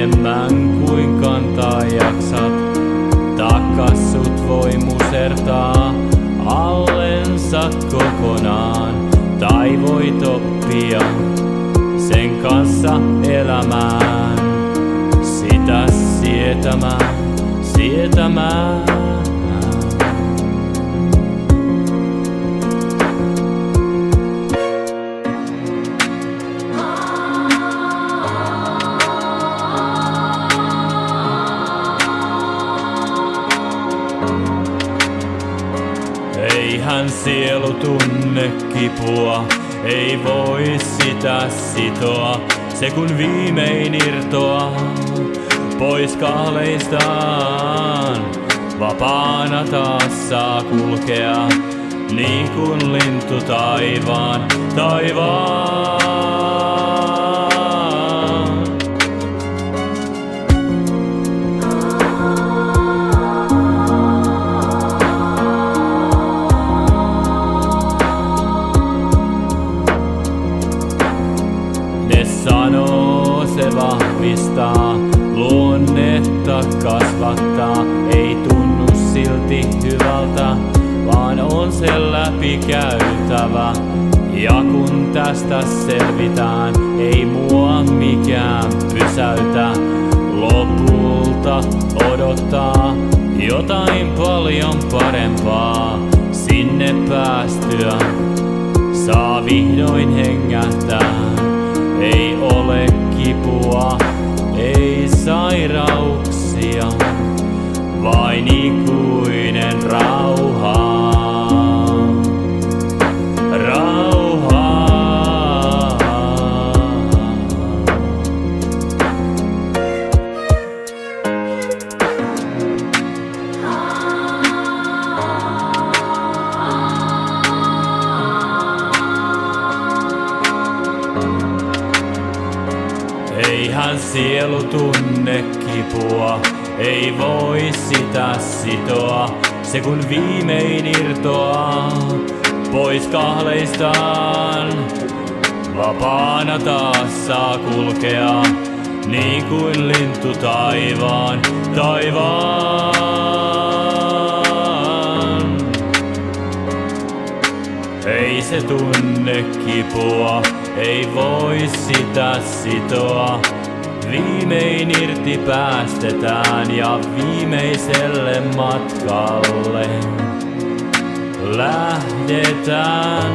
enemmän kuin kantaa jaksat. Takassut voi musertaa allensa kokonaan, tai voit oppia sen kanssa elämään, sitä sietämään. Eihän sielu tunne kipua, ei voi sitä sitoa. Se kun viimein irtoaa pois kahleistaan, vapaana taas saa kulkea, niin kuin lintu taivaan. Ne sanoo, se vahvistaa, luonnetta kasvattaa. Ei tunnu silti hyvältä, vaan on se läpikäytävä. Ja kun tästä selvitään, ei mua mikään pysäytä. Lopulta odottaa jotain paljon parempaa. Sinne päästyä saa vihdoin hengähtää. Ei ole kipua, ei sairauksia, vain ikuinen rauha. Eihän sielu tunne kipua, ei voi sitä sitoa. Se kun viimein irtoaa pois kahleistaan, vapaana taas saa kulkea, niin kuin lintu taivaan. Ei se tunne kipua, ei voi sitä sitoa. Viimein irti päästetään ja viimeiselle matkalle lähdetään.